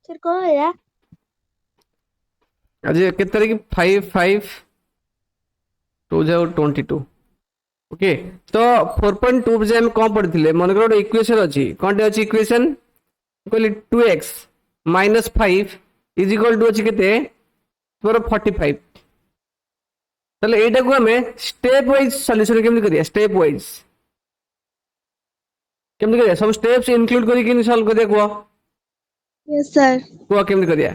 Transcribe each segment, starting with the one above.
Sir कौन है यार? आज केते तारीख 5/5/2022 ओके। तो 4.2 बजे हम कौन पढ़ी मन कर इक्वेशन अच्छी कौन अच्छी इक्वेशन कहली 2x minus 5 is equal to अच्छी केते 45 ताले एटा को हमें स्टेप वाइज सॉल्यूशन केमति करिया स्टेप वाइज केमति करिया सब स्टेप्स इंक्लूड करी कि सॉल्व करिया यस सर। को केमति करिया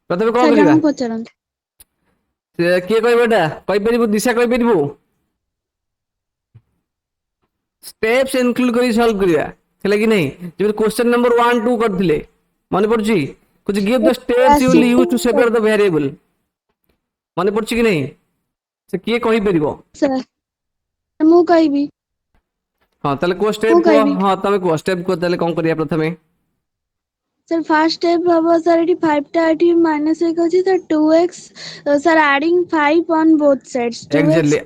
प्रथमे कौन सर करिया जमा पचारंत। किए कहबो एटा कहि परिबु दिशा कहि परिबु स्टेप्स इंक्लूड करी सॉल्व करिया है कि नहीं जब क्वेश्चन नंबर 1 2 करथिले मन पड़ची कुछ give the steps you will use to separate the variable मन पड़ची कि नहीं से किए कहि परिबो सर मु कहबी। हां ताले को मु स्टेप को कहबी हां तमे को स्टेप को ताले कोन करिया प्रथमे सर फर्स्ट स्टेप हबो सर एटी 5 टा एटी माइनस 1 अछि sir 2x sir adding 5 on both sides 2x exactly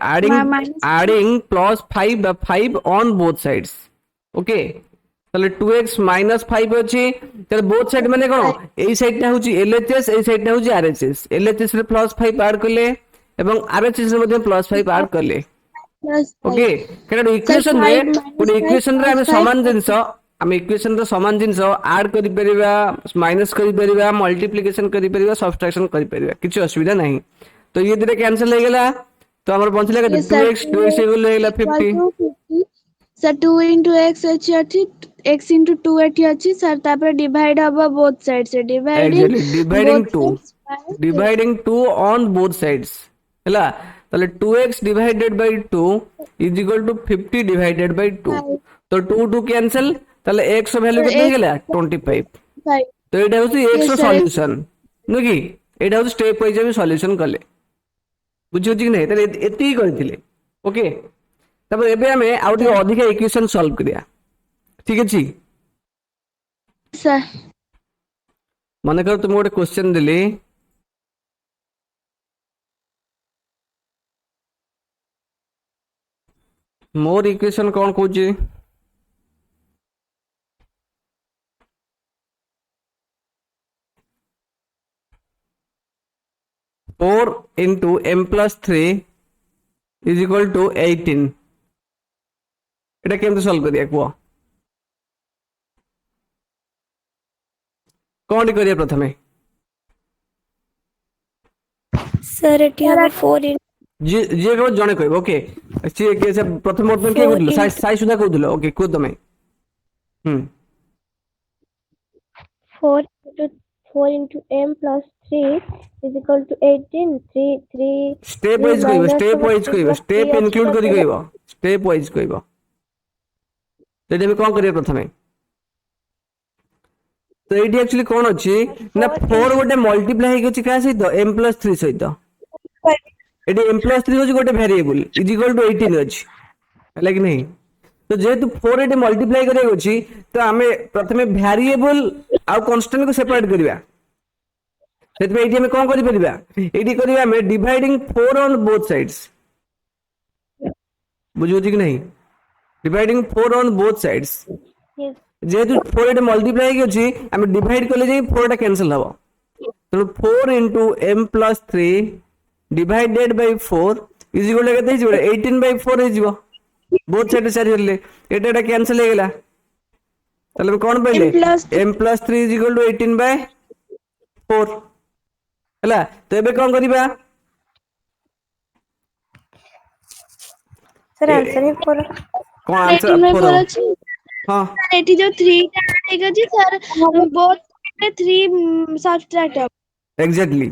minus adding plus 5 on both sides okay তাহলে 2x minus 5 ଅଛି তাহলে both side মানে কোন 5 এই সাইডটা হচ্ছে LHS এই সাইডটা হচ্ছে RHS LHS রে প্লাস 5 আড করলে এবং RHS রে মধ্যে প্লাস 5 আড করলে प्लस ओके 5 কারণ सर ইকুয়েশন রে 5 माइनस ଗୋଟେ 5 ইকুয়েশন ରେ प्लस ଆମେ 5 ସମାନ ଜିନିଷ ଆମେ ଇକୁଏସନ ର ସମାନ ଜିନିଷ ଆଡ କରି परिबा माइनस କରି परिबा मल्टीप्लिकेशन କରି परिबा सब्ट्रैक्शन କରି परिबा କିଛି ଅସୁବିଧା ନାହିଁ तो ये दिरे कैंसिल हो गला तो हमर बंचले केते yes sir 2x 2x equal हो गला 50 टू 50 सर 2 into x अछि x into 2 एटी अछि सर तापर डिवाइड हबो बोथ साइड से dividing actually both sides by 6 dividing 2 on both sides हला ताले 2x divided by 2 is equal to 50 divided by 2 5 तो 2 2 कैंसिल ताले x वैल्यू सर केते हो x गला 25 5 तो एटा होची x यस रो सर x सॉल्यूशन नु की एटा होची स्टेप वाइज हम सॉल्यूशन करले बुझियो कि नहीं ताले एती करथिले ओके तब एबे हमें आउट सर अधिक इक्वेशन सॉल्व करिया ठीक अछि सर मन कर तुम गोटे क्वेश्चन दिली मोर इक्वेशन कौन कौच 4 into m plus 3 is equal to 18 এটা কেমতে সলভ করিয়া কুহ কোনটি করিয়া প্রথমে सर एटी हम 4 जे जे केवल जणे कहबो ओके से के से प्रथम वर्तमान के कहदिलो साई साई सुधा कहदिलो ओके को तमे 4 into 4 into m plus 3 is equal to 18 3 3 step 3 wise कहबो minus स्टेप वाइज 3 कहबो plus 3 स्टेप ଅଛି इनक्लूड ତ करी ସେଇଟା कहबो स्टेप वाइज कहबो तेजे में कोन करिया प्रथमे तो एटी एक्चुअली कोन अछि ना 4 गोटे मल्टीप्लाई हे गछि का सहित m plus 3 सहित एटी m plus 3 होछि गोटे वेरिएबल इज इक्वल टू 18 अछि है कि नहीं तो जेहेतु 4 एटी मल्टीप्लाई करिया अछि तो हमें प्रथमे वेरिएबल आ कांस्टेंट को सेपरेट करिया सेतबे एटी हमें कोन करि परिबा एटी करिया हमें डिवाइडिंग 4 ऑन बोथ साइड्स बुझियो कि नहीं dividing 4 on both sides yes जेहेतु 4 एटी मल्टीप्लाई के अछि हमें डिवाइड करले जे 4 टा कैंसिल हबो तो 4 into m plus 3 divided by 4 is equal to केते हिजो 18 by 4 हिजो बोथ साइड सारी हले एटा एटा कैंसिल हे गेला ताले हम कोन m पइले plus 3 m plus 3 is equal to 18 by 4 हला तो एबे कोन करिबा सर आंसर है 4 कोन आंसर 18 by 4 4 अछि हां सर एटी जो 3 टा आएगा जी सर बोथ में 3 सब्ट्रैक्ट अब एग्जैक्टली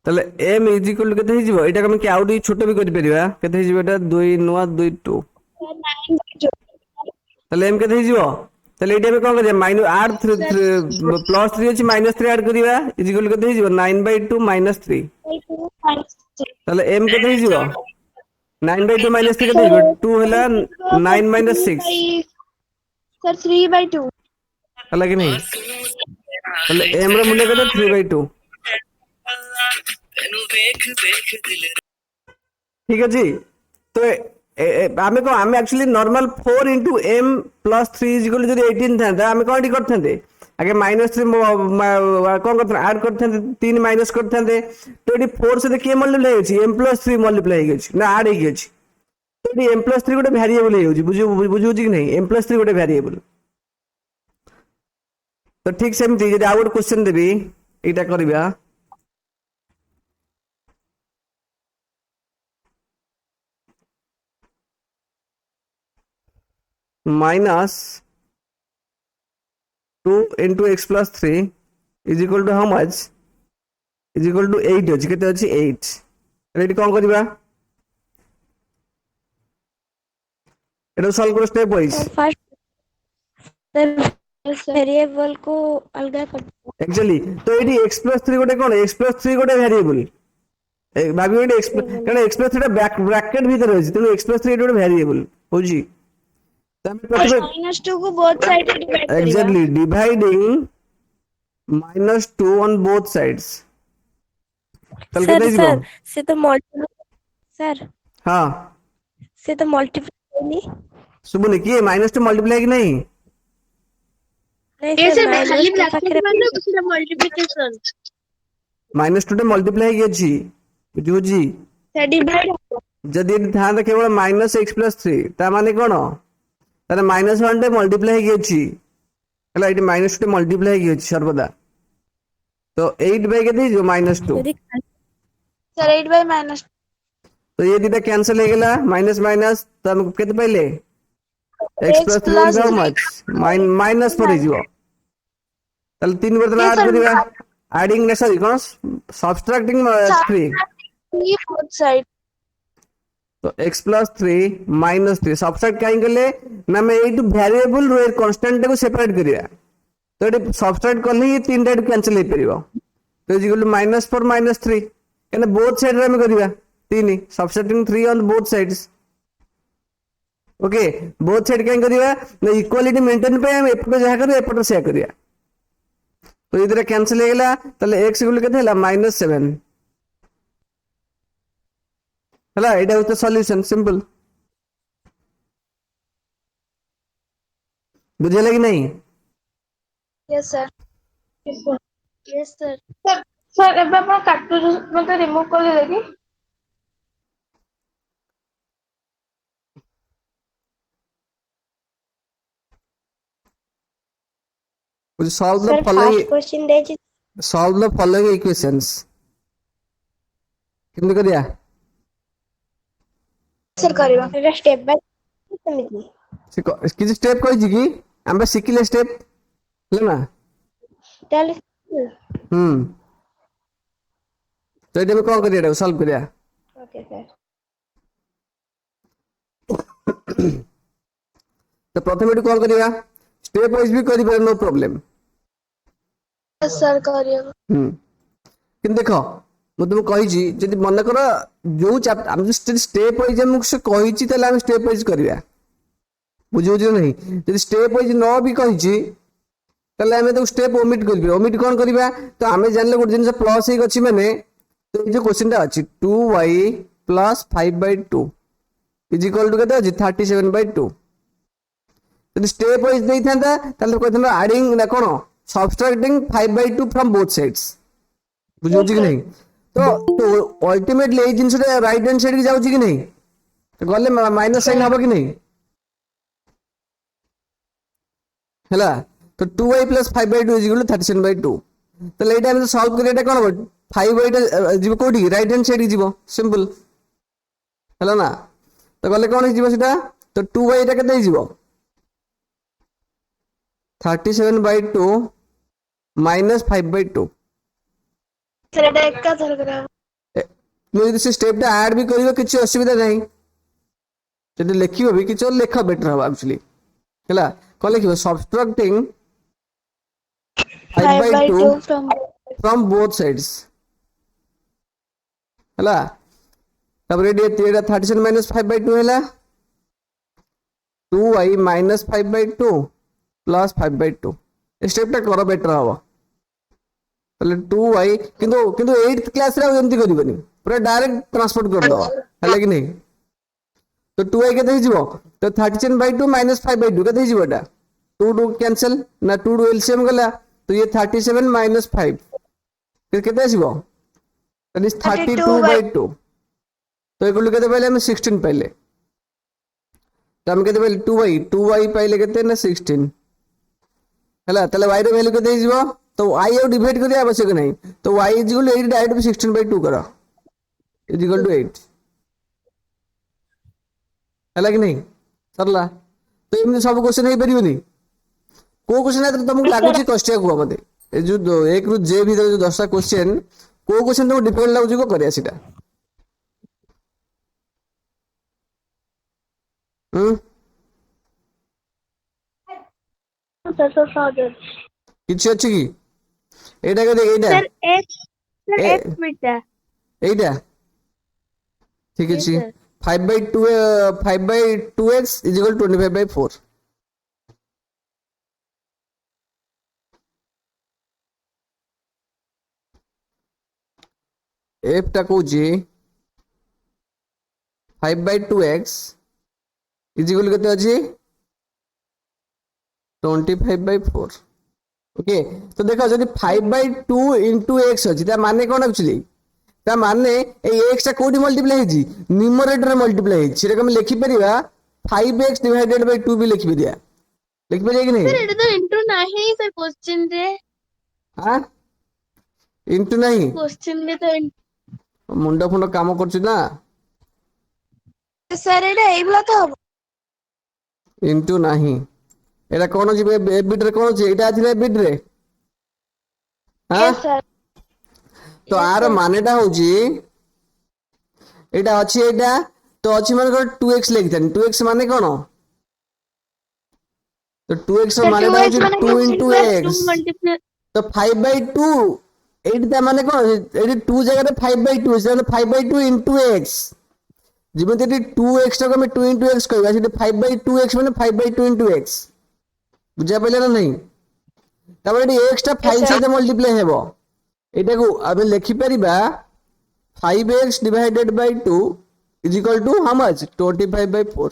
ताले m is equal to केते हिजो एटा हम के आउट छोटो भी करि परिबा केते हिजो एटा 2 नुवा 2 2 9 by 2 ताले m केते हिजो ताले एटा में कोन करिया माइनस 8 सर प्लस 3 अछि माइनस 3 ऐड करिबा इज इक्वल केते हिजो 9 by 2 minus 3 ताले m केते हिजो 9 by 2 minus 3 केते हिजो 2 हला 9 minus 6 सर 3 by 2 हला कि नहीं ताले m रो मूल्य केते 3 by 2 ठीक अछि तो आमे को आमे actually normal 4 into m plus 3 is equal to যদি 18 था आमे कौन टी करते आगे -3 कौन करते ऐड करते 3 माइनस करते तो ये 4 से किए मल्टीप्लाई होची m plus 3 मल्टीप्लाई होची ना ऐड होई होची तो ये m plus 3 गोटे वेरिएबल होची बुझु कि नहीं m plus 3 गोटे वेरिएबल तो ठीक सेमती यदि आउट क्वेश्चन देबी एटा करबा minus 2 into x plus 3 is equal to how much is equal to 8 अछि केते अछि 8 रेडी कोन करबा एटा सॉल्व करो स्टेप वाइज फर्स्ट वेरिएबल को अलग कर एक्चुअली तो एटी x plus 3 गोटे कोन x plus 3 गोटे वेरिएबल भाबी एटी x कारण x plus 3 टा ब्रैकेट भीतर अछि तो x plus 3 एटा गोटे वेरिएबल होजी -2 को बोथ साइड डिवाइड करिवा exactly dividing -2 on both sides तल सर केते सर जीवो से तो मल्टीप्लाई सर हां से तो मल्टीप्लाई नहीं सुबुनी किए -2 मल्टीप्लाई कि नहीं नहीं ये सर सर खाली माइनस के ब्रैकेट माने उसका मल्टीप्लिकेशन -2 टे मल्टीप्लाई कि अछि बुझु जी से डिवाइड जदि था तो केवल -x plus 3 ता माने कोन तारे -1 टे मल्टीप्लाई कि अछि हला इटी -2 टे मल्टीप्लाई कि अछि सर्वदा तो 8 बाय केते जो -2 यदि सर 8 बाय माइनस तो ये दीटा कैंसिल हो गेला माइनस माइनस तो हम केते पहले x plus 3 plus how much -4 हिजो तल 3 बार तो ऐड करिवा एडिंग ने सॉरी कोन सब्ट्रैक्टिंग 3 बोथ साइड तो x plus 3 -3 सब्ट्रैक्ट काई करले ना मैं एटू वेरिएबल रो कांस्टेंट को सेपरेट करिया तो ये सब्ट्रैक्ट करले ये तीन टाइप कैंसिल हो परिबो तो इज इक्वल टू -4 -3 कने बोथ साइड रे हम करिवा 3 subtracting 3 on both sides okay both side काई करिवा ना इक्वालिटी मेंटेन पे हम एपटे जहा करिया एपटे से करिया तो इधर कैंसिल हो गेला तले x इक्वल केते हला -7 हला एटा होता सॉल्यूशन सिंपल बुझले कि नहीं yes sir yes sir sir sir एबे आपण कार्टून मते रिमूव कर दे कि solve the सर following फर्स्ट क्वेश्चन दे छी solve the following equations किंतु करिया सर करिवा एटा स्टेप बाय समिति किसी स्टेप कहि कि हम सिखिले स्टेप लेना ताले तो एटा में कोन करिया सॉल्व करिया ओके सर तो प्रथम एटू कोन करिया स्टेप वाइज भी करि नो प्रॉब्लम यस सर करिवा किंतु देखो मु तुम कहि छी जदि मन कर जो चैप्टर हम जो स्टेप वाइज हम से कहि छी तले हम स्टेप वाइज करिया बुझियो जे नहीं जदि स्टेप वाइज न भी कहि छी तले हम तो स्टेप ओमिट करबे ओमिट कोन करबा तो हमें जानले गुड दिन से प्लस ही अछि माने तो ये जो क्वेश्चन ता अछि 2y plus 5/2 is equal to केते अछि 37/2 यदि स्टेप वाइज नहीं था ताले कहथना एडिंग ना कोन सब्ट्रैक्टिंग 5/2 फ्रॉम बोथ साइड्स बुझियो कि नहीं तो अल्टीमेटली ए जिंस राइट हैंड साइड की जाउ कि नहीं तो गले माइनस साइन हबो कि नहीं हला तो 2y plus 5/2 is equal to 37/2 तो लेटा हम सॉल्व करियाटा कोन हो 5y टा जीव कोठी राइट हैंड साइड जीव सिंपल हला ना तो गले कोन जीव सेटा तो 2y टा केते जीव 37/2 minus 5/2 सर एटा एक का थर करा यदि से स्टेप टा ऐड भी करियो किछ असुविधा नहीं जदि लिखियो भी किछ लेखा बेटर हो एक्चुअली हला कोन लिखियो सब्ट्रैक्टिंग 5/2 from both sides हला तब रेडी तेरा 37 minus 5/2 हला 2y minus 5/2 plus 5/2 स्टेप टा करो बेटर हो तले 2y किंतु 8th क्लास रे एमती करबनी पूरा डायरेक्ट ट्रांसपोर्ट कर दो हला कि नहीं तो 2i केते हिजिबो तो 37/2 - 5/2 केते हिजिबो एटा 2 कैंसिल ना 2 एलसीएम गला तो ये 37 - 5 केते आसीबो दैट इज 32/2 तो इक्वल केते पाइले हम 16 पाइले तो हम केते पाइले 2y पाइले केते ना 16 हला तले y रो वैल्यू केते हिजिबो तो y और डिवाइड करिया आवश्यक नहीं तो y इज इक्वल 8 डायरेक्ट 16/2 करो इज इक्वल टू 8 हला कि नहीं सरला तो एमनी सब क्वेश्चन हे परिबनी को क्वेश्चन है तो तुमको लागुची कष्ट हुआ मते ए जो 1 रु जे भीतर जो 10टा क्वेश्चन को क्वेश्चन तुमको डिफिकल्ट लागुची को करिया सीटा Sir, so sorry. किछि अछि की एटा के देख एटा सर x मिटा एटा ठीक अछि 5/2 5/2x = 25/4 f टा कोजी 5/2x = केते अछि 25/4 ओके तो देखो जदि 5/2 * x अछि ता माने कोन एक्चुअली ता माने ए x टा कोडी multiply hazy numerator multiply hazy सेटा हम लिखि परिबा 5x / 2 भी लिखि परिया लिखि परिया कि नहीं सर एटा तो इंटू नाही सर क्वेश्चन रे हां इनटू नहीं क्वेश्चन रे तो मुंडा फुंडा काम करछु ना सर एटा एबला तो इनटू नहीं एटा कोन जी बिट रे कोन छी एटा आथिले बिट रे हां Yes, sir. तो आर मानेटा होची एटा अछि एटा तो अछि माने 2x लिखतन 2x माने कोन तो 2x रो माने होची 2 * x तो 5/2 एटा माने कोन एटी 2 जगह रे 5/2 से 5/2 * x जिमेते 2x को हम 2 * x कहबा से 5/2x माने 5/2 * x बुझा पहिले ना नहीं तब एटी x टा 5 से मल्टीप्लाई हेबो एटा को अब लिखि परिबा 5x / 2 = how much 25/4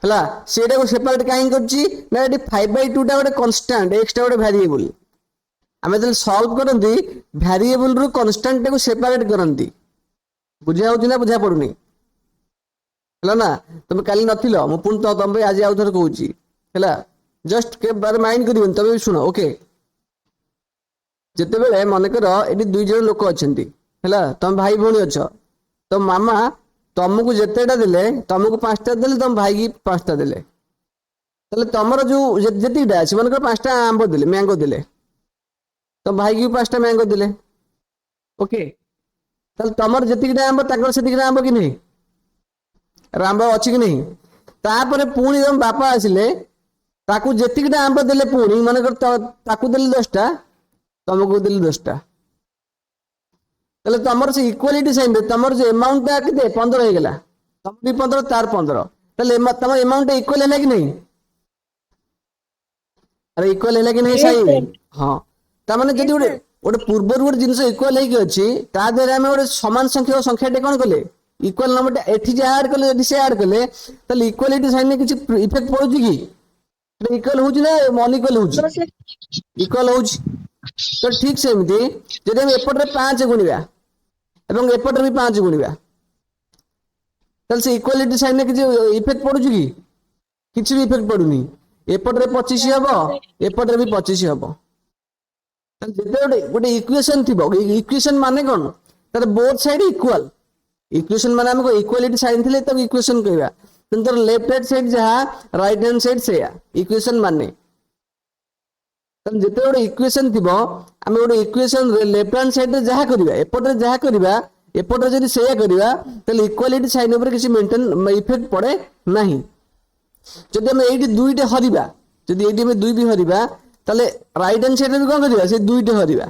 हला सेटा को सेपरेट काहे करछि ना एटी 5/2 टा गोटे कांस्टेंट x टा गोटे वेरिएबल हमें जब सॉल्व करंदी वेरिएबल रु कांस्टेंट को सेपरेट करंदी बुझा होछि ना बुझा पडुनी हला ना तुम काली नथिलो मु पुन तो तुम आज आउ थर कहूची हला जस्ट के बार माइंड करिवन तबे सुनो ओके जते बेले मन कर एटी दुई जण लोक अछंती हला तुम भाई भोनी अछ तो मामा तुमको जतेटा देले तुमको 5टा देले तुम भाई की 5टा देले तले तमरो जो जतिटा अछि मन कर 5टा आंबो देले मैंगो देले तुम भाई की 5टा मैंगो देले ओके तले तमर जतिटा आंबो ताकर सेतिटा आंबो कि नहीं रांबो अछि कि नहीं तापरे पुणी तुम बापा आसिले ताकू जतिटा आंबो देले पुणी मन कर ताकू देले 10टा तुमको देले 10टा तले तमर से इक्वालिटी साइन रे तमर जे अमाउंट ता केते 15 हे गेला तम भी 15 तार 15 तले तमर अमाउंट इक्वल हैला कि नहीं अरे इक्वल हैला कि नहीं सही हां ता माने जदी ओडे पूर्वर गोटे जिंस इक्वल हे कि अछि ता देरे हम ओडे समान संख्या टे कोन कले इक्वल नंबर टा एठी जे ऐड कले जदी से ऐड कले तले इक्वालिटी साइन में किछ इफेक्ट पड़ुची कि इक्वल होउची ना अनइक्वल होउची इक्वल होउची तो ठीक सेमती जदी हम एपट रे 5 गुणिबा एवं एपट रे भी 5 गुणिबा तल से इक्वालिटी साइन में किछ इफेक्ट पड़ुची कि किछ भी इफेक्ट पड़ुनी एपट रे 25 हबो एपट रे भी 25 हबो तल जदे गोटे इक्वेशन थिबो इक्वेशन माने कोन तर बोथ साइड इक्वल इक्वेशन माने हमको इक्वालिटी साइन थिले तब इक्वेशन कहबा तंतर लेफ्ट हैंड साइड जहा राइट हैंड साइड सेया इक्वेशन माने तब जते गोटे इक्वेशन थिबो हम गोटे इक्वेशन लेफ्ट हैंड साइड रे जहा करबा एपट रे जहा करबा एपट रे जदी सेया करबा तले इक्वालिटी साइन ऊपर किछि मेंटेन इफेक्ट पड़े नाही जदी हम एठी दुईटे हरिबा जदी एठी हम दुई भी हरिबा तले राइट हैंड साइड रे कोन करबा से दुईटे हरिबा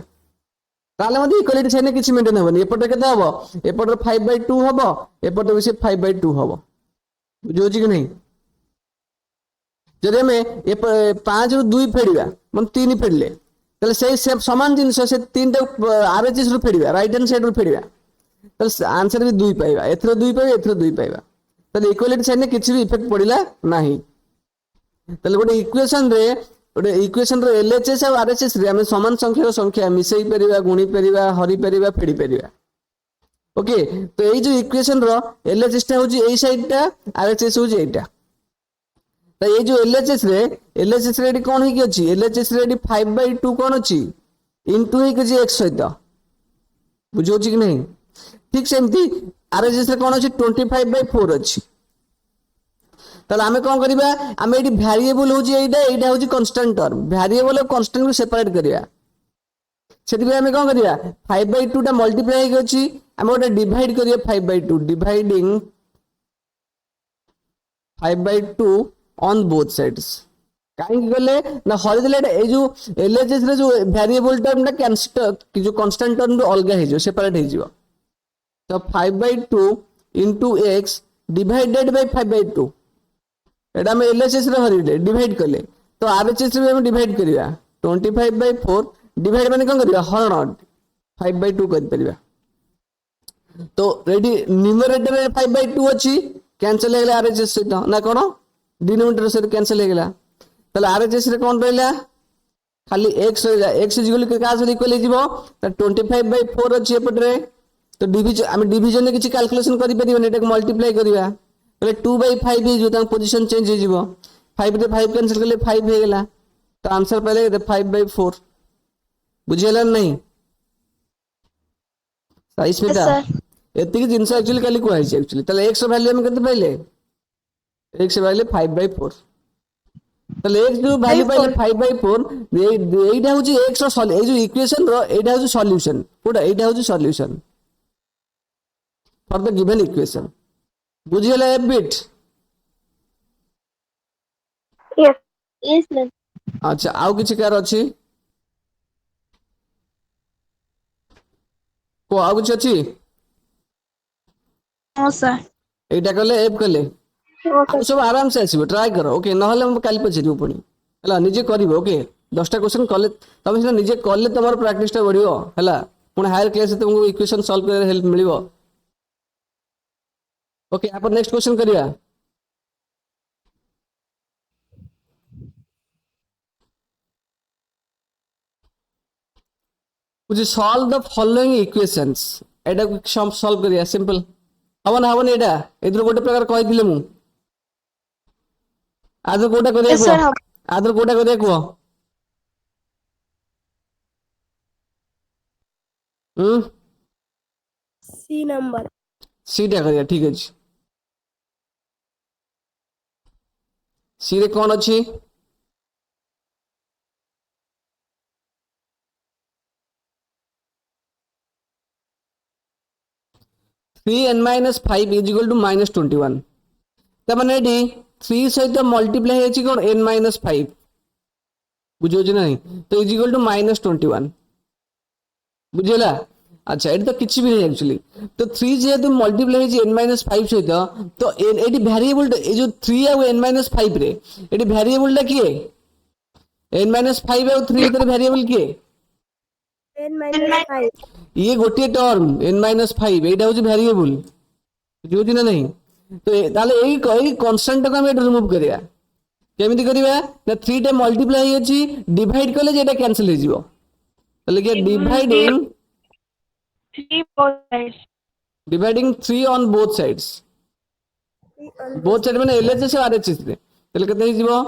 ताले मते इक्वालिटी साइन में किछि मेंटेन हबनी एपट रे केते हबो एपट रे 5/2 हबो एपट रे से 5/2 हबो बुझो कि नहीं जदि हमें 5 रु 2 फेड़िबा मन 3 फेड़ले तले से समान जिंस से 3 टा आरएचएस रु फेड़िबा राइट हैंड साइड रु फेड़िबा ତାହେଲେ ଆନ୍ସର ବି 2 ପାଇବା, ଏଥର 2 ପାଇବା, ଏଥର 2 ପାଇବା। ତାହେଲେ ଇକ୍ୱାଲିଟି ସାଇନ୍ ରେ କିଛି ବି ଇଫେକ୍ଟ ପଡିଲା ନାହିଁ। ତାହେଲେ ଗୋଟେ ଇକ୍ୱେସନ ର LHS ଆଉ RHS ରେ ଆମେ ସମାନ ସଂଖ୍ୟାର ସଂଖ୍ୟା ମିଶେଇ ପାରିବା, ଗୁଣି ପାରିବା, ହରି ପାରିବା, ଫେଡି ପାରିବା। ओके, तो ये जो इक्वेशन रो LHS टा होची एई साइड टा, RHS होची एटा। तो ये जो LHS रे एडी कोन हे कि अछि, LHS रे एडी 5/2 कोन अछि इनटू हे कि x सहित, बुझो छी कि नहीं? ठीक सेमती RHS रे कोन अछि 25/4 अछि। ताले आमे कोन करिबा, आमे एडी वेरिएबल होची एटा होची कांस्टेंट टर्म, वेरिएबल और कांस्टेंट को सेपरेट करिया। सेति आमे कोन करिया, 5/2 टा मल्टीप्लाई हे अछि, आमे गोटे डिवाइड करिया 5/2, डिवाइडिंग 5/2 ऑन बोथ साइड्स। काहे गले ना हरि देले ए जो LHS रे जो वेरिएबल टर्म टा कैंसल कि जो कांस्टेंट टर्म रो अलगा हे जो सेपरेट हे जिवो। तो 5/2 इनटू x डिवाइडेड बाय 5/2, एटा हम LHS रे हरि दे डिवाइड करले, तो RHS रे हम डिवाइड करिया 25/4 डिवाइड माने कोन करिया हरण 5/2 कर परिबा। तो रेडी न्यूमरेटर रे 5/2 अछि, कैंसिल हेला RHS सहित ना कोन डिनोमिनेटर से कैंसिल हेला। तले RHS रे कोन रहला खाली x होइला, x इक्वल के का से इक्वल हिजिवो त 25/4 अछि एपट रे। तो डिवीजन हम डिवीजन ने किछि कैलकुलेशन करि परिबो, एटा मल्टीप्लाई करिया तले 2/5 हिजो, त पोजीशन चेंज हिजिवो, 5 रे 5 कैंसिल करले 5 हे गेला। तो आंसर पहले 5/4 बुझियला नहीं साइज में ता एतिक जिंस एक्चुअली काली को है एक्चुअली। तले x वैल्यू हम केते पाइले, x वैल्यू 5/4। तले x जो वैल्यू पाइले 5/4, एइटा होची x रो ए जो इक्वेशन रो एइटा होची सॉल्यूशन, कोडा एइटा होची solution for the given equation. बुझियला ए बिट? Yes, sir. अच्छा आउ किछि कार अछि को आउ किछि अछि हाँ सर। एइटा कले एप कले Okay. आप सब आराम से आसीबो, ट्राई करो। ओके नहले हम काली पछिरु पुणी हला निजे करिवो। ओके 10टा क्वेश्चन कले तमे सिना निजे कले तमर प्रैक्टिस टा बढ़ियो हला, पुणी हायर क्लास तुमको इक्वेशन सॉल्व करे हेल्प मिलिवो। ओके आप नेक्स्ट क्वेश्चन करिया। कुछ सॉल्व द फॉलोइंग इक्वेशंस, एटा को सॉल्व करिया सिंपल हवन हवन। एटा एदर गोटे प्रकार कहि दिले मु आदर कोटा करिया Yes, sir, को, आदर कोटा करिया को C number. सीटा करिया। ठीक अछि, सी रे कोन अछि (3n-5 is equal to -21). तमने डी 3 सहित मल्टीप्लाई हेछि कोन n-5 बुझो छी नहीं, तो इज इक्वल टू -21 बुझिला। अच्छा एटी तो किछि भी नहीं एक्चुअली। तो 3 जेहेतु मल्टीप्लाई हेछि n-5 सहित, तो एटी वेरिएबल ए जो 3 आ n-5 रे एटी वेरिएबल टा किए n-5 और 3 भीतर वेरिएबल किए N-5. ये गोटे टर्म n-5 एटा होछि वेरिएबल बुझो छी ना नहीं। तो ताले एई कांस्टेंट को हम एटा रिमूव करिया, केमिति करिवा ना 3 टा मल्टीप्लाई हेछि डिवाइड करले जेटा कैंसिल हे जिवो। ताले के dividing 3 on both sides, both side माने LHS और RHS रे ताले केते हे जिवो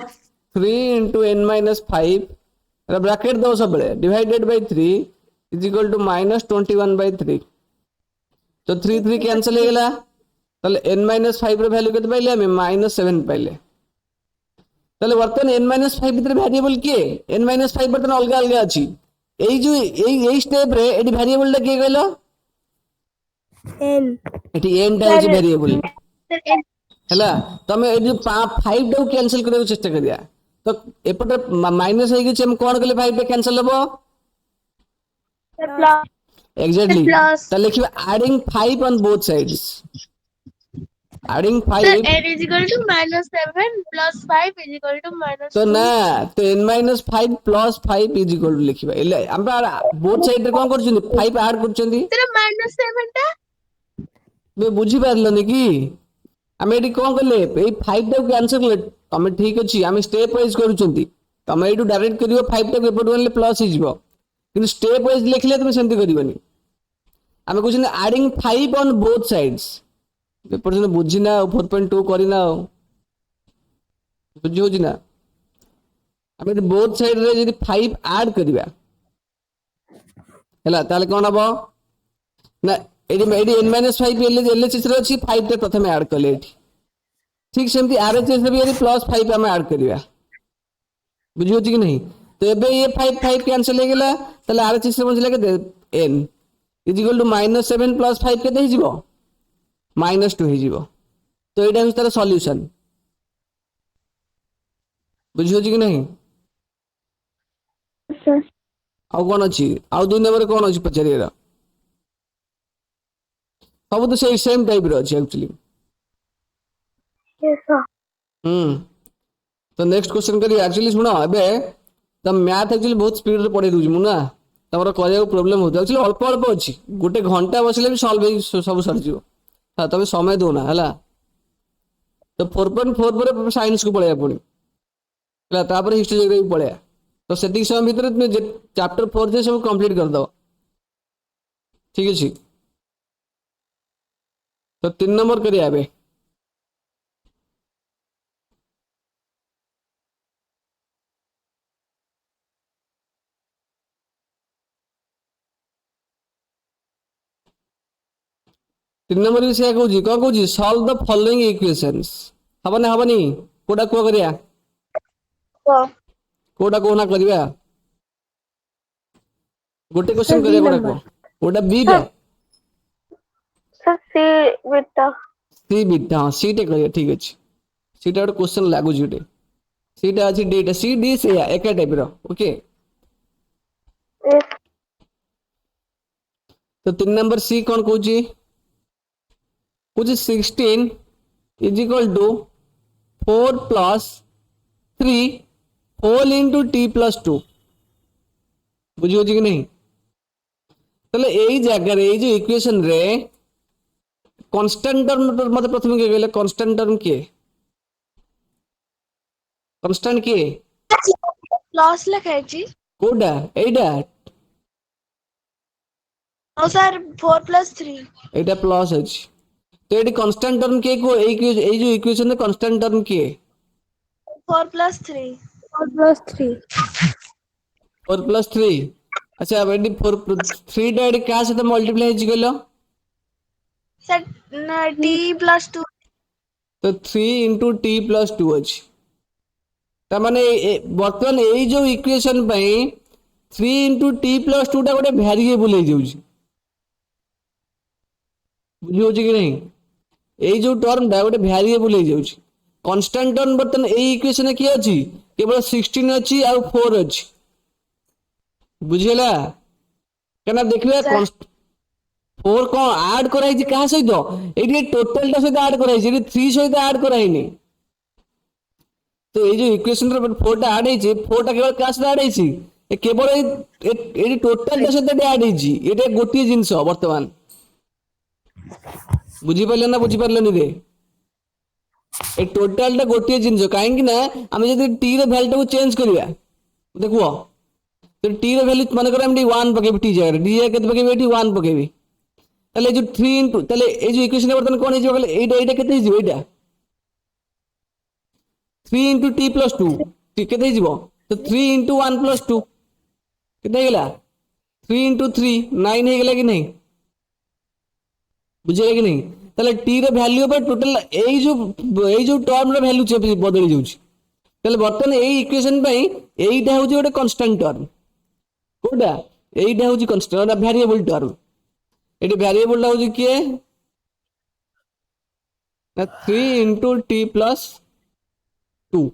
3 * n-5 रा ब्रैकेट दो सब बळे divided by 3 is equal to -21/3। तो 3 कैंसिल हे गेला, ताले n-5 रे वैल्यू केते पाइले हमें -7 पाइले। ताले वर्तमान n-5 भीतर वेरिएबल के n-5 वर्तमान अलग अलग अछि। एई जो एई स्टेप रे एटी वेरिएबल टा के कहलो N. एटी n टा होछि वेरिएबल हैला। तमे ए जो 5 टा कैंसिल करे चेष्टा करिया, तो एपटे माइनस हे कि हम कोन कले 5 टा कैंसिल हेबो एग्जैक्टली। त लिखिबा adding 5 on both sides, adding 5 n is equal to -7 plus 5 is equal to तो -2. ना तो n-5 plus 5 is equal to लिखिबा एले हमरा बोथ साइड रे कोन करछन 5 ऐड करछन तेरा -7 टा बुझी पारलनि कि आमे एठी कोन करले ए 5 टा कैंसिल करले तमे ठीक अछि आमे स्टेप वाइज करूचंती तमे एठू डायरेक्ट करियो 5 टा एपट गले प्लस ही जिवो किंतु स्टेप वाइज लिखले तमे सेंती करिवनी आमे कुछ एडिंग 5 ऑन बोथ साइड्स एपर्यंत बुझिना 4.2 करिना बुझी होची ना आमे बोथ साइड रे यदि 5 ऐड करिवा हला ताले कोन हबो ना एडी n-5 एलएचएस रे अछि 5 टे प्रथमे ऐड करले एठी ठीक सेमती आरएचएस रे भी यदि +5 हम ऐड करिवा बुझी होची कि नहीं तो एबे ये 5 5 कैंसिल हो गेला ताले आरएचएस रे बचला के n इज इक्वल टू -7 + 5 केते ही जीवो -2 ही जीवो तो एटा तार सॉल्यूशन बुझी होची कि नहीं सर आउ कोन अछि आउ 2 नंबर कोन अछि पचारिरा सब तो सेम टाइप रो अछि एक्चुअली यस सर तो नेक्स्ट क्वेश्चन करी एक्चुअली सुनो एबे त मैथ एक्चुअली बहुत स्पीड रे पढे दूजी मुना तमरो करिया प्रॉब्लम होता एक्चुअली अल्प अल्प अछि गोटे घंटा बसले भी सॉल्व सब सर जीवो हां तबे समय दोना हला तो 4.4 पर साइंस को पढे पुनी हला तापर हिस्ट्री जगह भी पढे तो सेटिंग समय भीतर तुम चैप्टर 4 जे सब कंप्लीट कर दो ठीक अछि तो 3 नंबर करिया बे तीन नंबर भी से कहूँ कौन कहूँ सॉल्व द फॉलोइंग इक्वेशंस हबनी कोडा को करिया कोडा को ना करिया गोटे सर क्वेश्चन बी करिया कोडा को नंबर कोडा beta sir C beta C beta हां सीटे करिया ठीक अछि सीटा गोटे क्वेश्चन लागु जुटे सीटा अछि डेटा सी डी से एका टाइप रो ओके यस तो 3 नंबर सी कौन कहूँ कुछ 16 is equal to 4 + 3 whole into t + 2 बुझी होची कि नहीं तले एई जगह रे जो इक्वेशन रे कांस्टेंट टर्म मते प्रथम के गेले कांस्टेंट टर्म के कांस्टेंट के प्लस लिखा है कोडा एइडा और सर 4 + 3 एइडा प्लस अछि तो एडी कांस्टेंट टर्म के को एई जो इक्वेशन रे कांस्टेंट टर्म के 4 + 3 4 + 3 4 + 3 अच्छा अब एडी 4 3 डा एडी का से मल्टीप्लाई हिज गेलो सर t + 2 तो 3 * t + 2 अछि ता माने वर्तमान एई जो इक्वेशन पई 3 * t + 2 टा गोटे वेरिएबल हे जाउची बुझी होची कि नहीं एई जो टर्म टा गोटे वेरिएबल हे जाउची कांस्टेंट टर्म वर्तमान एई इक्वेशन की अछि केवल 16 अछि आ 4 अछि बुझिला केना देखबे कांस्ट 4 को ऐड कराई छी कहा सहित एडी टोटल टा सहित ऐड कराई छी एडी 3 सहित ऐड कराई नहीं तो ये जो इक्वेशन रे 4 टा ऐड हेची 4 टा केवल का सहित ऐड हेची ए केवल एडी टोटल टा सहित ऐड हेची एटा गोटी जिंस वर्तमान बुझी पारले ना बुझी पारले रे ए टोटल टा गोटी जिंस काहे कि ना हम जदी t रे वैल्यू को चेंज करिया देखो तो t रे वैल्यू माने कर हम 1 पकेबी t जगह d जगह केते पकेबी एठी 1 पकेबी ताले जो 3 * ताले ए जो इक्वेशन वर्तमान कोन हेजी बोले एटा केते हेजी एटा 3 * t + 2 ठीक केते हेजीबो तो 3 * 1 + 2 केते गेला 3 * 3 9 हे गेला कि नहीं बुझे कि नहीं ताले t रे वैल्यू पर टोटल ए जो टर्म रे वैल्यू बदली जाउची ताले वर्तमान ए इक्वेशन पई एइटा होची गोटे कांस्टेंट टर्म कोडा एइटा होची कांस्टेंट वेरिएबल टर्म एटी वेरिएबल ला होची के ना 3 * t + 2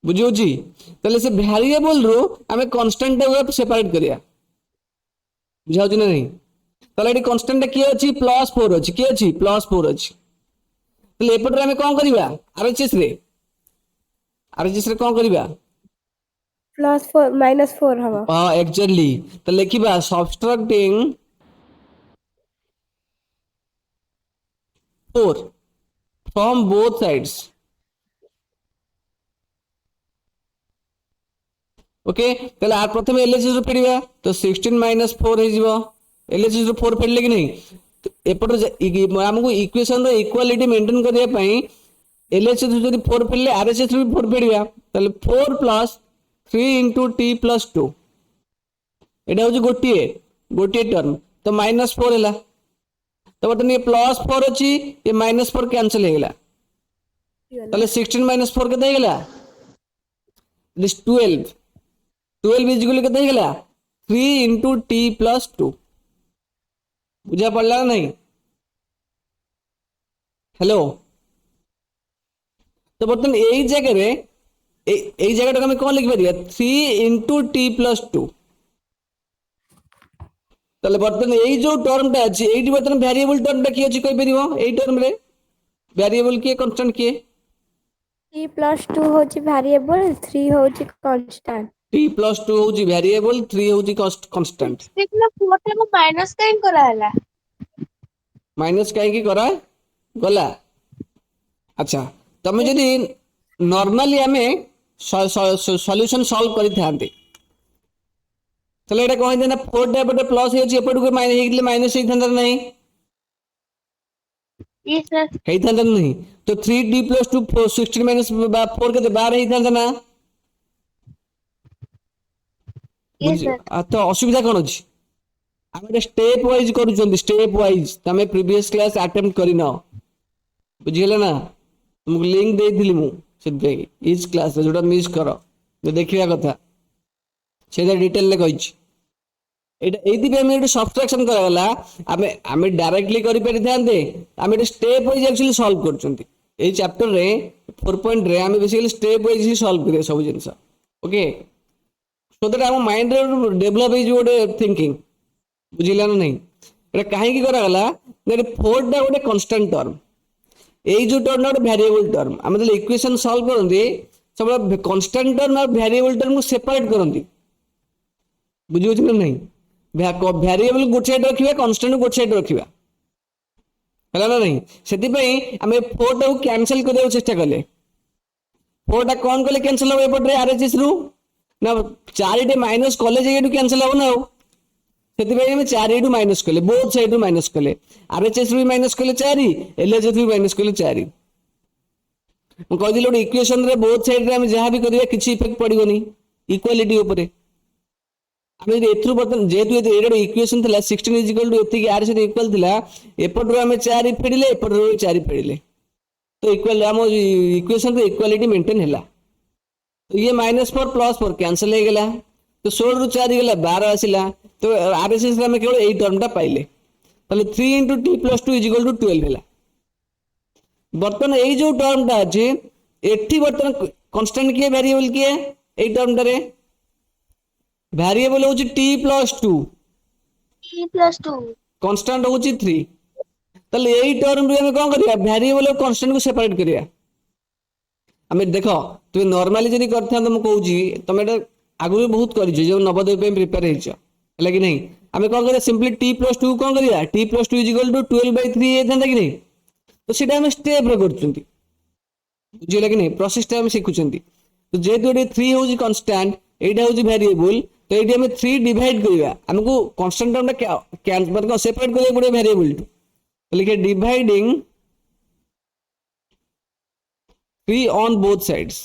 बुझी होची ताले से वेरिएबल रो हमें कांस्टेंट टा सेपरेट करिया बुझा होची ना नहीं ताले एटी कांस्टेंट टा के अछि +4 अछि के अछि +4 अछि ताले एपट रे हमें कोन करिवा आरएचएस रे कोन करिवा +4 -4 हवा हां एक्जेक्टली तो लिखिबा subtracting 4 from both sides. Okay ताले आ प्रथम एलएचएस रो फेडिबा तो 16 माइनस 4 हे जीवो एलएचएस रो 4 फेडले कि नहीं तो एपट हमको इक्वेशन रो इक्वालिटी मेंटेन करिया पई एलएचएस रो जदी 4 फेडले आरएचएस रो 4 फेडिबा ताले 4 प्लस 3 into t plus 2 एटा हो गोटिए गोटिए टर्म तो माइनस 4 हैला तो बटन ये प्लस 4 अछि ये माइनस 4 कैंसिल हे गेला ताले 16 माइनस 4 केते हे गेला दिस 12 इज इक्वल केते हे गेला 3 into t plus 2 बुझा पड़ला नहीं हेलो तो बर्तन यही जगह रे यही जगह हमें कौन लिख पारिया 3 into t plus 2 ताले बर्तन यही जो टर्म टा अछि एही बर्तन वेरिएबल टर्म टा की अछि कहि परिबो एही टर्म रे वेरिएबल के कांस्टेंट के t plus 2 होची variable 3 होची constant t plus 2 होची वेरिएबल 3 होची कांस्टेंट देखना 4 टा को माइनस काइन करा हला माइनस कहीं की करा गला अच्छा तमे जदी नॉर्मली हमें सॉल्यूशन सॉल्व करि थांते चलो एटा कहि देना 4 टा बटे प्लस हे अछि एपट को माइनस हेले माइनस हे थांदर नहीं ये सर हे थांदर नहीं तो 3d plus 2 16 minus 4 के 12 हे थांदर ना ये सर तो असुविधा कोन अछि हम स्टेप वाइज करूछन स्टेप वाइज तमे प्रीवियस क्लास अटेम्प्ट करिनो बुझिले ना तुमको लिंक दे दिली मु से इस क्लास जोटा मिस करो जो देखिया कथा से डिटेल ले कहिछ एटा एति पे हम सब्ट्रैक्शन करागला हमें डायरेक्टली करि परि ध्यान दे हम स्टेप वाइज एक्चुअली सॉल्व करछंती ए चैप्टर रे 4 पॉइंट रे हम बेसिकली स्टेप वाइज ही सॉल्व करिया सब जिंस ओके सो दैट हम माइंड रे डेवलप इज गोटे थिंकिंग बुझिला ना नहीं एटा काहे की करागला ने 4 टा गोटे कांस्टेंट टर्म एई जो टर्म गोटे वेरिएबल टर्म हम जले इक्वेशन सॉल्व करंदी सब कांस्टेंट टर्म और वेरिएबल टर्म को सेपरेट करंदी बुझियो कि नहीं वेरिएबल गोटे साइड रखिबा कांस्टेंट गोटे साइड रखिबा हला ना नहीं सेति पई हमें 4 टा को कैंसिल करबा चेष्टा करले 4 टा कोन करले कैंसिल हो एपट रे आरएचएस रु ना 4 टे माइनस कॉलेज एटू कैंसिल हो ना सेति पई हम 4 एटू माइनस करले बोथ साइड रु माइनस करले आरएचएस रु माइनस करले 4 एलएचएस रु माइनस करले 4 म कह दिले ओडे इक्वेशन रे बोथ साइड रे हम जहां भी करिया किछि इफेक्ट पड़िबोनी इक्वालिटी ऊपर हमें एथरु बर्तन जेतु एटा इक्वेशन थिला 16 इज इक्वल टू एति आर से इक्वल थिला एपट रो हमें 4 फेडिले एपट रो 4 फेडिले तो इक्वल हम इक्वेशन रे इक्वालिटी मेंटेन हैला तो ये -4 +4 कैंसिल हो गेला तो 16 रु 4 गेला 12 आसिला तो आरएसएस रे हम केवल एई टर्म टा पाइले ताले 3 into t plus 2 is equal to 12 हैला बर्तन एई जो टर्म टा अछि एठी बर्तन कांस्टेंट किए वेरिएबल किए एई टर्म टा रे वेरिएबल होची t plus 2 t plus 2 constant होची 3 तले एई टर्म रे हम कोन करिया वेरिएबल और कांस्टेंट को सेपरेट करिया हमें देखो तू नॉर्मली जदी करथा त म कहूची तमे एटा आगु बहुत करिछ जो नवोदय पे प्रिपेयर हेछ हला कि नहीं हमें कोन करिया सिंपली t plus 2 कोन करिया t plus 2 is equal to 12/3 हे थांदा कि नहीं तो सेटा हम स्टेप रे करछंती बुझिला कि नहीं प्रोसेस टा हम सिखुछंती तो जेतु 3 होची कांस्टेंट एटा होची वेरिएबल तो ये हमें 3 डिवाइड करिया हमको कांस्टेंट टर्म क्या मतलब सेपरेट करिया पड़े वेरिएबल टू तो लिखे डिवाइडिंग 3 ऑन बोथ साइड्स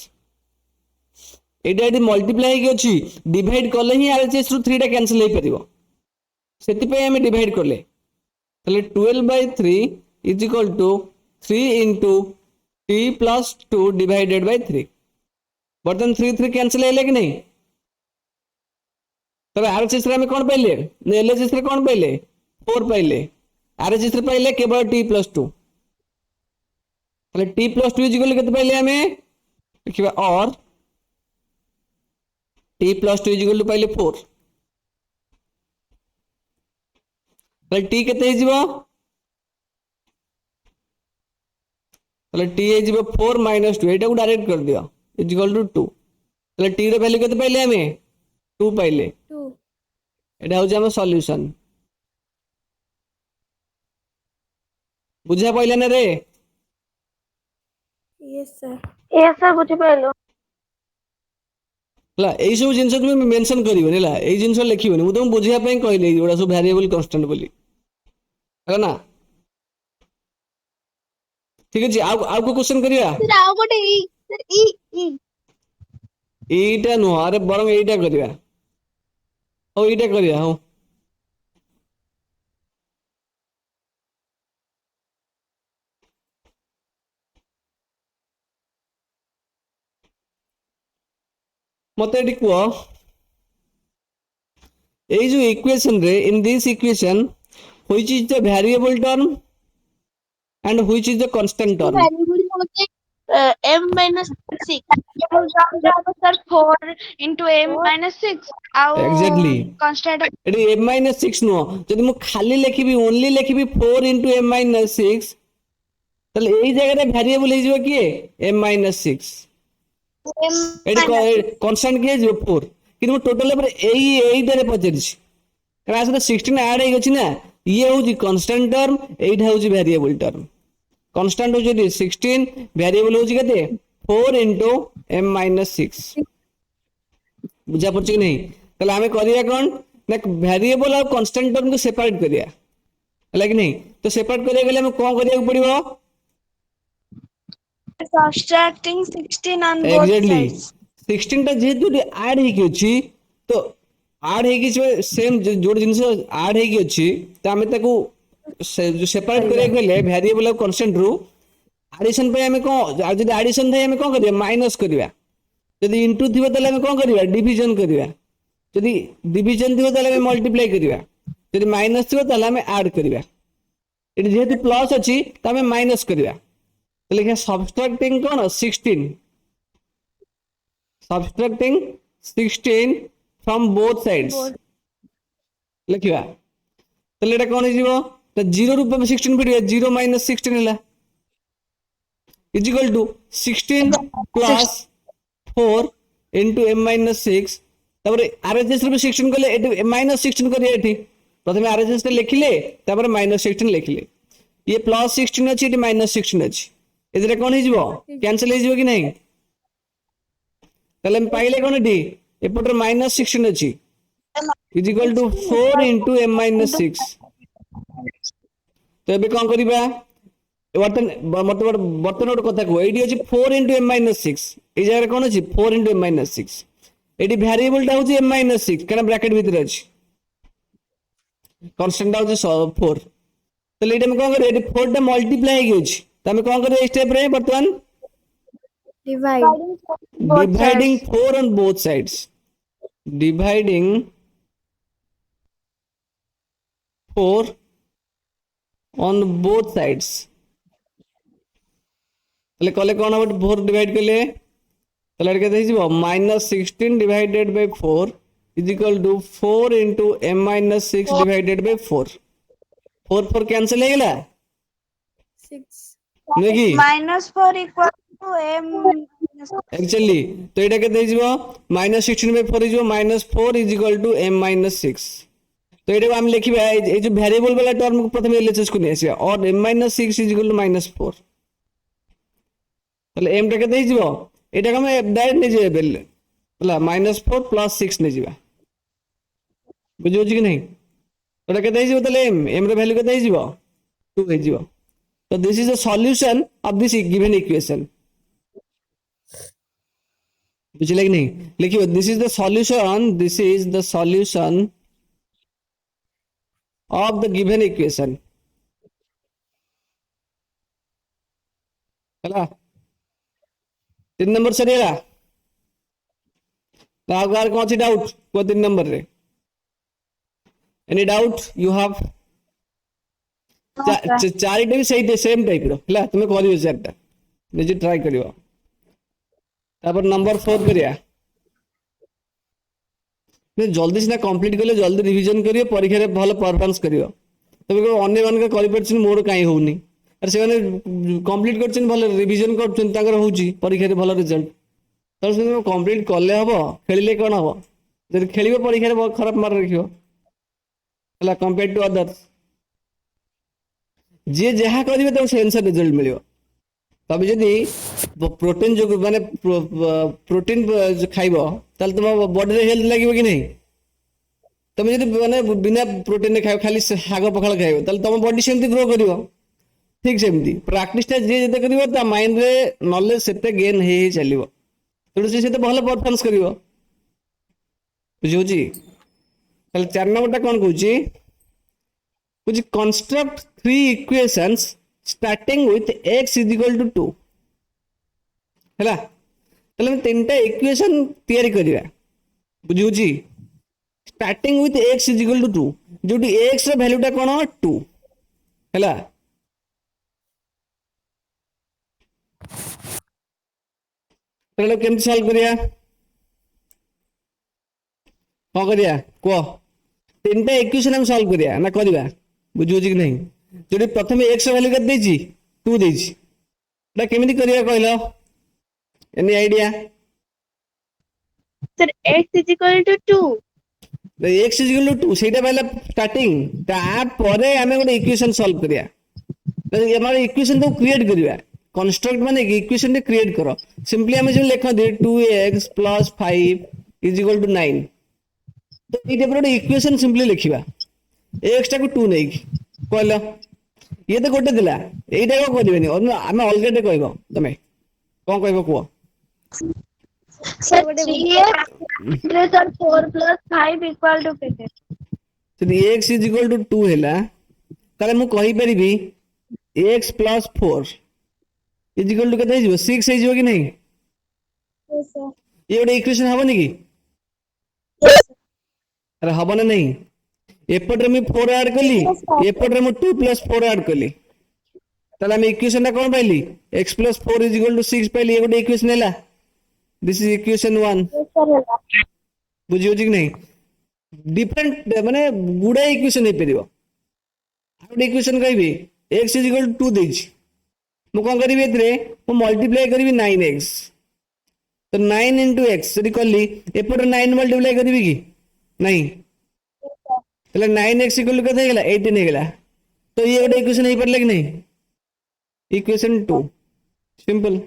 एटा यदि मल्टीप्लाई के अछि डिवाइड करले ही आरएचएस रु 3 टा कैंसिल हे परिबो सेति पे हमें डिवाइड करले तले 12/3 is equal to 3 into t plus 2 divided by 3 बर्तन 3 कैंसिल हेले कि नहीं तबे आरएचएस रे हम कोन पाइले एलएचएस रे कोन पाइले 4 पाइले आरएचएस रे पाइले केवल t plus 2 तले t plus 2 इज इक्वल केते पाइले हमें लिखिबा और t plus 2 is equal to पाइले 4 तले t केते हे जिवो तले t हे जिवो 4 - 2 एटा को डायरेक्ट कर दियो इज इक्वल टू 2 तले t रे वैल्यू केते पाइले हमें 2 पाइले 2 एटा हो हम सॉल्यूशन बुझा पाइला ना रे? Yes, sir. Yes, sir, ବୁଝିପାରିଲୁ। ହେଲା ଏଇ ସବୁ ଜିନିଷ ତୁମେ ମେନସନ କରିବନି ହେଲା, ଏଇ ଜିନିଷ ଲେଖିବନି। ମୁଁ ତମକୁ ବୁଝିବା ପାଇଁ କହିଲି ଏଗୁଡ଼ା ସବୁ ଭ୍ୟାରିଏବଲ କନଷ୍ଟାଣ୍ଟ ବୋଲି, ହେଲା ନା? ଠିକ ଅଛି, ଆଉ କୋଉ କ୍ୱେଶ୍ଚନ କରିବା? ସାର୍ ଆଉ ଗୋଟେ ଇ ସାର୍ ଇ ଇ ଏଇଟା ନୁହଁ, ଆରେ ବରଂ ଏଇଟା କରିବା। ହଉ ଏଇଟା କରିବା, ହଉ। ମତେ ଏଠି କୁହ, ଏଇ ଯୋଉ ଇକ୍वेशन ରେ, in this equation which is the variable term and which is the constant term? Variable হচ্ছে m minus 6 sir 4 into m minus 6 ଆଉ एग्जैक्टली constant एटी m minus 6 नुह, जदि मु खाली लिखिबी, ओनली लिखिबी 4 into m minus 6, তাহলে এই জায়গায় ভ্যারিয়েবল হয়ে যাবে কি m minus 6, m এটি minus কনস্ট্যান্ট কি হয়ে যাবে 4। কিন্তু টোটাল উপরে এইটারে পচারিছি, কারণ আসলে 16 আড হয়ে গেছে না, ইয়ে হচ্ছে কনস্ট্যান্ট টার্ম, এইটা হচ্ছে ভ্যারিয়েবল টার্ম। কনস্ট্যান্ট হচ্ছে 16, ভ্যারিয়েবল হচ্ছে কেতে 4 into m minus 6। বুঝা পড়ছে কি নাই? তাহলে আমি করিয়া কোন না, ভ্যারিয়েবল আর কনস্ট্যান্ট টার্ম को সেপারেট করিয়া, ହେଲା କି ନାହିଁ? ତ ସେପାରେଟ କରିବାକୁ ଗଲେ ଆମେ କଣ କରିବାକୁ ପଡିବ? subtracting 16 on both exactly sides 16 टा जेहेतु आड ହେଇକି ଅଛି, ତ आड ହେଇକି सेम ଯୋड ଜିନିଷ आड ହେଇକି ଅଛି, ତ ଆମେ ତାକୁ ସେପାରେଟ କରିବାକୁ ହେଲେ ଭ୍ୟାରିଏବल ଆଉ କନଷ୍ଟାଣ୍ଟ ରୁ ଆଡିशन ପାଇଁ ଆମେ କଣ, ଆଉ ଯଦି ଆଡିशन ଥାଏ ଆମେ କଣ କରିବା? ମାଇନସ କରିବା। ଯଦି ଇନଟୁ ଥିବ ତାହେଲେ ଆମେ କଣ କରିବା? डिवीजन କରିବା। ଯଦି डिवीजन ଥିବ ତାହେଲେ ଆମେ मल्टीप्लाई କରିବା। ଯଦି माइनस ଥିବ ତାହେଲେ ଆମେ ଆड କରିବା। ଏଠି ଯେହେତु ପ୍ଲस ଅଛି ତ ଆମେ माइनस କରିବା। तो लिखा सबट्रैक्टिंग कौन 16, सबट्रैक्टिंग 16 फ्रॉम बोथ साइड्स लिखिबा। तो एटा कौन हो, तो 0 रूप में 16 फिट 0 माइनस 16 है is equal to 16 plus 4 into m minus 6। तापर आरएचएस रूप 16 कले एटी माइनस 16 करिया एठी, प्रथमे आरएचएस लिखिले, तापर माइनस 16 लिखिले। ये प्लस 16 अछि, एटी माइनस 16 अछि, एदरे कौन हो कैंसिल हो कि नहीं? ताले पाइले कौन एटी एपटर माइनस 16 अछि is equal to 4 into m minus 6। तो एबे कौन करिबा? बर्तन गोटे कथा कह, ये अच्छी 4 इंटू m माइनस 6, ये जगह कौन अच्छी 4 इंटू m माइनस 6, ये भैरिएबल टा हूँ m माइनस 6 क्या ब्रैकेट भितर अच्छी, कन्स्टेंट हूँ 4। तो ये कौन कर 4 टा मल्टीप्लाई हो तो आम कौन कर स्टेप रे बर्तमान Divide. Dividing 4 on both sides, dividing 4 on both sides। তাহলে কলে কোন হবে 4 ডিভাইড করলে, তাহলে এটা কেটে যাব -16 divided by 4 is equal to 4 into m - 6 divided by 4। 4 4 cancel हो गला 6. नहीं -4 equal to m एक्चुअली, तो এটা কেটে যাব -16 by 4 is -4 is equal to m - 6। तो এটা আমি লিখিবা এই যে ভ্যারিয়েবল वाला टर्म को प्रथम एलएचएस को নিয়ে আসিবা, और m - 6 ইজ ইকুয়াল টু -4। তাহলে m টা কেটে যাব, এটাকে আমি ডাইরেক্ট নিয়ে যাবে বেল, ହେଲା -4 + 6 নিয়ে যাবা। বুঝিছো কি নাই? ওটা কেটে যাব, তাহলে m ର ভ্যালু কেটে যাব 2 হয়ে যাব। তো this is the solution of this given equation. বুঝলে কি নাই? লিখিও this is the solution, this is the solution of the given equation। ହେଲା 3 नंबर सरीला आगार कौन सी डाउट को 3 नंबर रे? Any doubt you have? चारिटा भी सही सेम टाइप रो हला, तुम करियो चारटा निजे ट्राई करियो। तापर नंबर 4 करिया, जल्दी सिना कंप्लीट कले जल्दी रिवीजन करियो, परीक्षा रे भलो परफॉर्मेंस करियो। तबे को अन्य मान के करि परछन मोर काई होउनी, अरे से माने कंप्लीट करछन भलो रिवीजन करछन, ताकर होउची परीक्षा रे भलो रिजल्ट। तो से कंप्लीट करले हबो, खेलिले कोन हबो? जदि खेलिबो परीक्षा रे खराब मार्क रखियो हला कंपेयर टू अदर्स। जी जहाँ करेंगे तो से आंसर रिजल्ट मिले तब जदि प्रोटीन जो माने प्रोटीन खाइब ताल तुम बॉडी रे हेल्थ लगे कि नहीं तुम जब माने बिना प्रोटीन खाइब खाली शाग पखाल खाइब ताल तुम बॉडी सेमती ग्रो करिवो ठीक सेमती प्रैक्टिस टा जे जते करिवो ता माइंड रे नॉलेज सेते गेन हे चलिवो तेणु से सेते भलो परफॉर्मेंस करिवो बुझुची ताल 4 नंबर टा कोन कहूची कुछ construct 3 equations starting with x is equal to 2 हैला ताले हम तीनटा इक्वेशन तैयारी करिवा बुझुची starting with x is equal to 2 जोटी x रो वैल्यू टा कोन 2 हैला ताले केमति सॉल्व करिया को करिया को तीनटा इक्वेशन हम सॉल्व करिया ना करिवा बुझुची कि नहीं जोटी प्रथम x रो वैल्यू कत देची 2 देची एटा केमिति करिया कहलो any idea Sir, x is equal to 2. x is equal to 2 सेटा पहला स्टार्टिंग ता परे हमें गोटे इक्वेशन सॉल्व करिया तो हमारे इक्वेशन तो क्रिएट करिया कंस्ट्रक्ट माने कि इक्वेशन ने क्रिएट करो सिंपली हमें जो लिखा दे 2x + 5 is equal to 9 तो ये टाइप इक्वेशन सिंपली लिखिबा x टा को 2 नै कहलो ये तो गोटे दिला एटा को करबेनी हमें ऑलरेडी कहबो तमे कोन कहबो को Sir, 3x sir 4 plus 5 equal to 50. यदि x is equal to 2 हैला ताले मु कहि परिबी x plus 4 is equal to केते हिजो 6 हिजो कि नहीं Yes, sir. ये गोटे इक्वेशन हबनी कि Yes, sir. अरे हबो ना नहीं एपटरे मैं 4 ऐड कली एपटरे मैं 2 + 4 ऐड कली ताले हम इक्वेशन कोन पाइली x + 4 is equal to 6 पाइली ये गोटे इक्वेशन हैला this is equation 1 Yes, sir. बुझियो कि नहीं डिफरेंट माने गुडा इक्वेशन हे परिबो आउट इक्वेशन कहबी x is equal to 2 देछि मु कोन करिवि एतरे मु मल्टीप्लाई करिवि 9x तो 9 into x यदि करली एपटर 9 मल्टीप्लाई करिवि कि नहीं तले 9x इक्वल टू केते गेला 18 हे गेला तो ये गोटे इक्वेशन हे परले कि नहीं इक्वेशन 2 सिंपल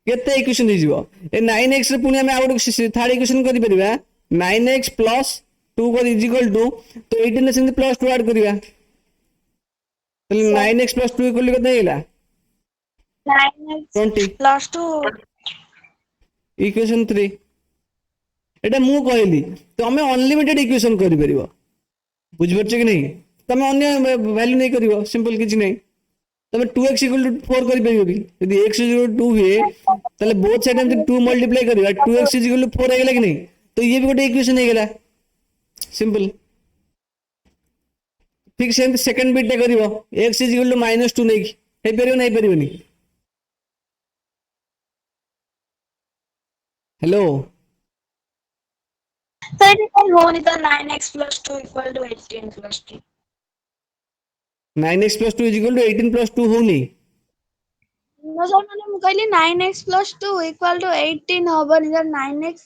केते इक्वेशन हे जिवो ए 9x रे पुनी हम आउट थर्ड इक्वेशन करि परिबा 9x + 2 को इज इक्वल टू तो 18 ने सेंति +2 ऐड करिवा तले 9x + 2 इक्वल टू केते गेला 9x 20 plus 2. इक्वेशन 3 एटा मु कहली तो हमें अनलिमिटेड इक्वेशन करि परिबो बुझ परछ कि नहीं तमे अन्य वैल्यू नहीं करिवो सिंपल किछ नहीं तमे 2x = 4 करि परिबो यदि x = 2 हुए तले बोथ साइड हम 2 मल्टीप्लाई करिवा 2x = 4 हे गेला कि नहीं तो ये भी गोटे इक्वेशन हे गेला सिंपल ठीक से सेकंड बिट करिवो x = -2 नहीं हे परिबो नहीं परिबोनी hello Sir, it is only the 9x plus 2 equal to 18 plus 2. 9x + 2 = 18 + 2 होनी No, sir, मैंने मु कहली 9x plus 2 equal to 18 हबनी sir 9x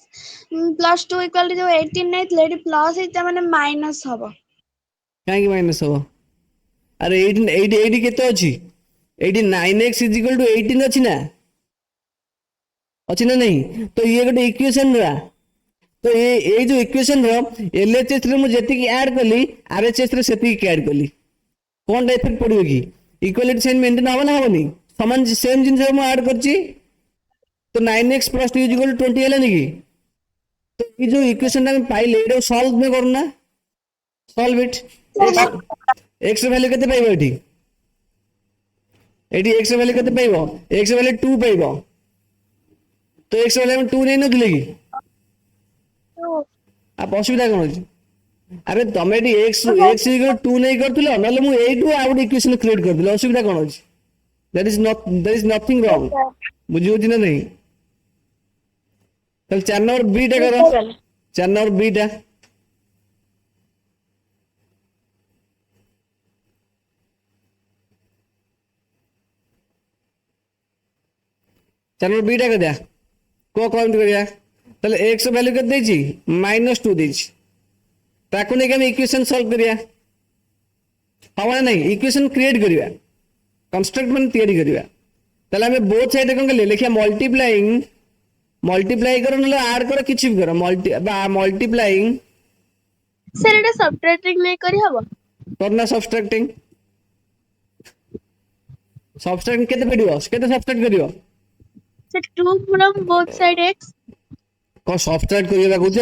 plus 2 equal to जो 18 नहीं लेडी प्लस है माने माइनस हबो काहे माइनस हो अरे 18 80 केते अछि 9x = 18 अछि ना अछि ना नहीं तो ये गोटे इक्वेशन रा तो ये जो इक्वेशन रो एलएचएस रे मु जेति की ऐड कली आरएचएस रे सेति की ऐड कली कोन इफेक्ट पड़ियो की इक्वालिटी साइन मेंटेन हो ना होनी समान सेम जिन से मु ऐड करची तो 9x + 2 = 20 हेलानी की तो ये जो इक्वेशन हम पाइले एडो सॉल्व में करना सॉल्व इट x वैल्यू केते पाइबो एटी x वैल्यू केते पाइबो x वैल्यू 2 पाइबो तो x वैल्यू 2 नै नथिले की आप असुविधा कोन अछि अरे तमे डी x = 2 नै करथिलो नले मु एटू आउट इक्वेशन क्रिएट करथिलो असुविधा कोन अछि दैट इज नथिंग रॉन्ग बुझियो कि नहीं चल 4 नंबर बी टा करो 4 नंबर बी टा चलो बीटा कर दिया को काउंट करिया ताले x वैल्यू केते देछि -2 देछि ताको नै हम इक्वेशन सॉल्व करिया हाँ नहीं इक्वेशन क्रिएट करिया कंस्ट्रक्ट मान तैयारी करिया ताले हमें बोथ साइड कोन ले लिखिया मल्टीप्लाइंग मल्टीप्लाई करो नले ऐड करो किछि भी करो मल्टीप्लाइंग सर एटा सब्ट्रैक्टिंग नहीं करी हबो करना सब्ट्रैक्टिंग केते पडियो केते सब्ट्रैक्ट करियो sir 2 from both side x को सब्ट्रैक्ट करियो लागुछ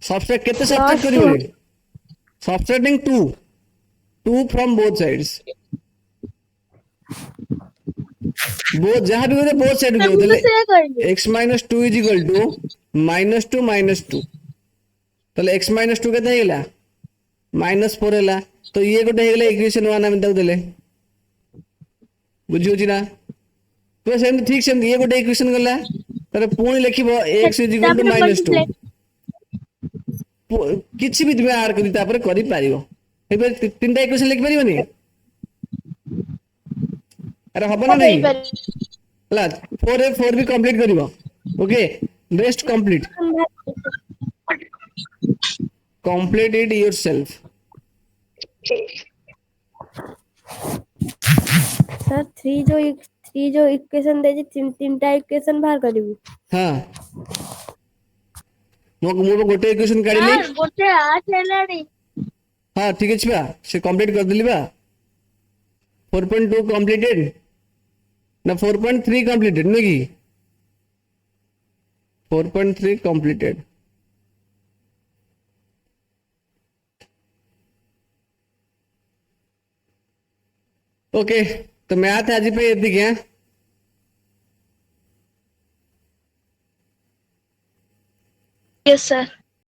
सब्ट्रैक्ट केते सब्ट्रैक्ट करियो subtracting 2 from both sides both जहां भी होते बोथ साइड सर को मुझे होते से करिए x minus 2 is equal to -2 -2 ताले x minus 2 केते हेला -4 हेला तो ये गोटे हेला इक्वेशन 1 हम दउ देले बुझी होची ना तो सेम ठीक सेम ये गोटे इक्वेशन गला तारे पुणी लिखिबो x is equal to -2 किछि भी तुमे ऐड करी तापर करि पारिबो एबे तीनटा इक्वेशन लिख पारिबोनी अरे हबो ना नहीं ला 4 भी कंप्लीट करिवो okay rest complete complete it yourself sir three जो इक्वेशन दे तीनटा इक्वेशन बाहर करिबू हां मो गोटे इक्वेशन काढिली यार गोटे 8 हेलाडी हां ठीक अछि बा से कंप्लीट कर दिली बा 4.2 कंप्लीटेड ना 4.3 कंप्लीटेड नहीं 4.3 कंप्लीटेड ओके तो मैथ आज पे ये दिखे Yes, sir.